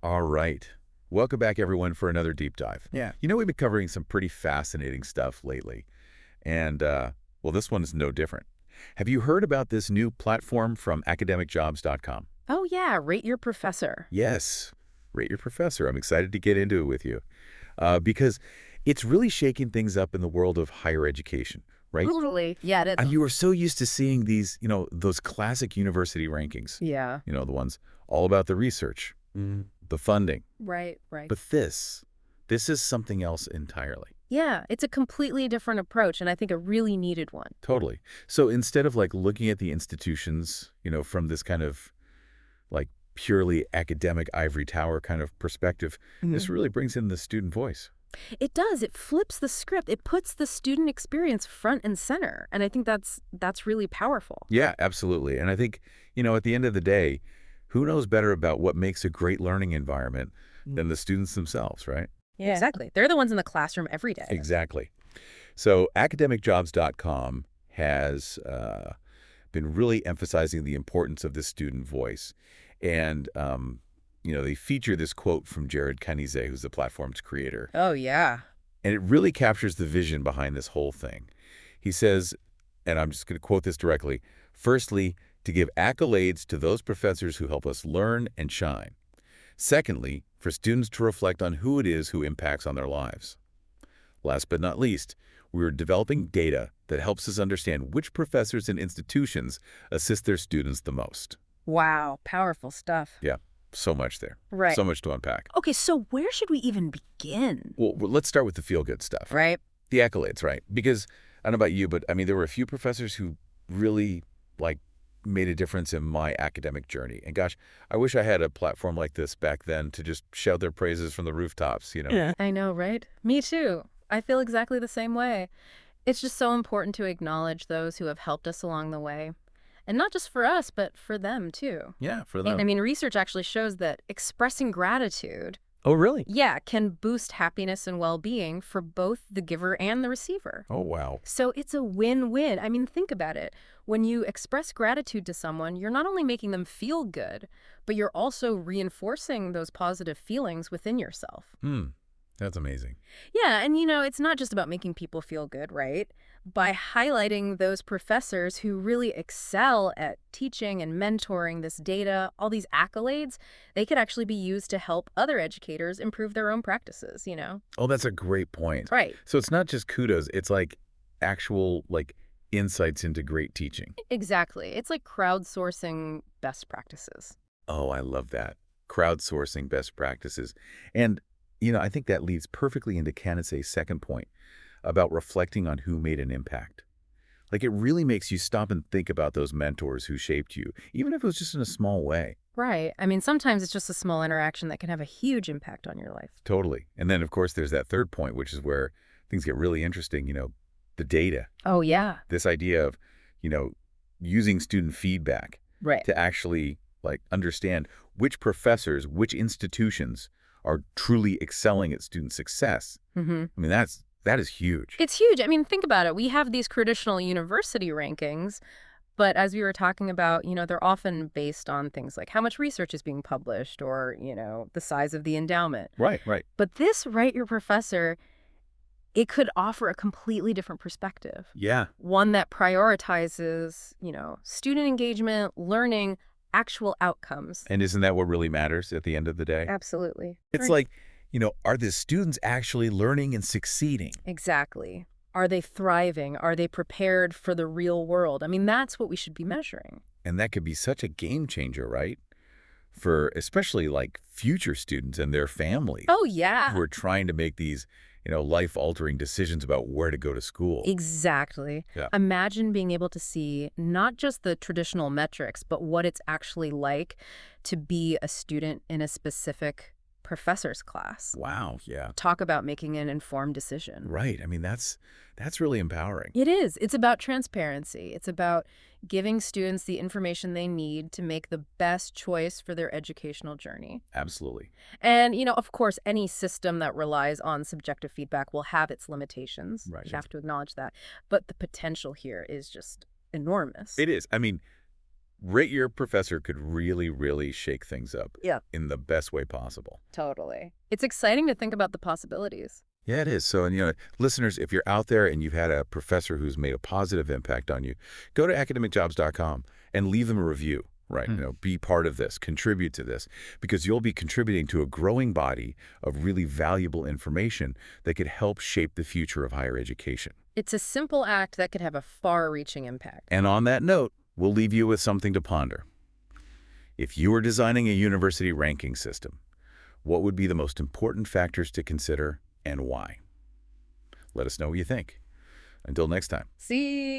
All right. Welcome back, everyone, for another deep dive. Yeah. We've been covering some pretty fascinating stuff lately. And, well, this one is no different. Have you heard about this new platform from academicjobs.com? Oh, yeah, rate your professor. Yes. Rate your professor. I'm excited to get into it with you because it's really shaking things up in the world of higher education, right? Totally. Yeah, it is. You were so used to seeing these, those classic university rankings, Yeah. the ones all about the research, the funding. Right. But this is something else entirely. Yeah, it's a completely different approach, and I think a really needed one. Totally. So instead of like looking at the institutions, from this kind of like purely academic ivory tower kind of perspective, this Mhm. really brings in the student voice. It does. It flips the script. It puts the student experience front and center, and I think that's really powerful. Yeah, absolutely. And I think, at the end of the day, who knows better about what makes a great learning environment than the students themselves, right? Yeah. Exactly. They're the ones in the classroom every day. Exactly. So academicjobs.com has been really emphasizing the importance of the student voice. And, they feature this quote from Jared Canizet, who's the platform's creator. Oh, yeah. And it really captures the vision behind this whole thing. He says, and I'm just going to quote this directly, firstly, to give accolades to those professors who help us learn and shine. Secondly, for students to reflect on who it is who impacts on their lives. Last but not least, we're developing data that helps us understand which professors and institutions assist their students the most. Wow, powerful stuff. Yeah, so much there. Right. So much to unpack. Okay, so where should we even begin? Well, let's start with the feel-good stuff. Right? The accolades, right? Because I don't know about you, but I mean, there were a few professors who really, made a difference in my academic journey. And gosh, I wish I had a platform like this back then to just shout their praises from the rooftops. Yeah. I know, right? Me too. I feel exactly the same way. It's just so important to acknowledge those who have helped us along the way. And not just for us, but for them too. Yeah, for I them. mean, research actually shows that expressing gratitude, Oh, really? yeah, can boost happiness and well-being for both the giver and the receiver. Oh, wow. So it's a win-win. I mean, think about it. When you express gratitude to someone, you're not only making them feel good, but you're also reinforcing those positive feelings within yourself. That's amazing. Yeah, and it's not just about making people feel good, right? By highlighting those professors who really excel at teaching and mentoring this data, all these accolades, they could actually be used to help other educators improve their own practices. Oh, that's a great point. Right. So it's not just kudos, it's like actual insights into great teaching. Exactly. It's like crowdsourcing best practices. Oh, I love that. Crowdsourcing best practices. And, I think that leads perfectly into Canizet's second point about reflecting on who made an impact. Like, it really makes you stop and think about those mentors who shaped you, even if it was just in a small way. Right. I mean, sometimes it's just a small interaction that can have a huge impact on your life. Totally. And then, of course, there's that third point, which is where things get really interesting, the data. Oh, yeah. This idea of, using student feedback Right. to actually understand which professors, which institutions are truly excelling at student success. Mm-hmm. I mean, that is huge. It's huge. I mean, think about it. We have these traditional university rankings, but as we were talking about, they're often based on things like how much research is being published or, the size of the endowment. Right, right. But this Write Your Professor, it could offer a completely different perspective. Yeah. One that prioritizes, student engagement, learning, actual outcomes. And isn't that what really matters at the end of the day? Absolutely. It's like, are the students actually learning and succeeding? Exactly. Are they thriving? Are they prepared for the real world? I mean, that's what we should be measuring. And that could be such a game changer, right? For especially future students and their families Oh, yeah. who are trying to make these, life-altering decisions about where to go to school. Exactly. Yeah. Imagine being able to see not just the traditional metrics, but what it's actually like to be a student in a specific professor's class. Wow, yeah. Talk about making an informed decision. Right. I mean, that's really empowering. It is. It's about transparency. It's about giving students the information they need to make the best choice for their educational journey. Absolutely. And, of course, any system that relies on subjective feedback will have its limitations. Right. You have to acknowledge that. But the potential here is just enormous. It is. I mean, Rate your professor could really, really shake things up Yeah. in the best way possible. Totally. It's exciting to think about the possibilities. Yeah, it is. So, and listeners, if you're out there and you've had a professor who's made a positive impact on you, go to academicjobs.com and leave them a review, right? Be part of this, contribute to this, because you'll be contributing to a growing body of really valuable information that could help shape the future of higher education. It's a simple act that could have a far-reaching impact. And on that note, we'll leave you with something to ponder. If you were designing a university ranking system, what would be the most important factors to consider and why? Let us know what you think. Until next time. See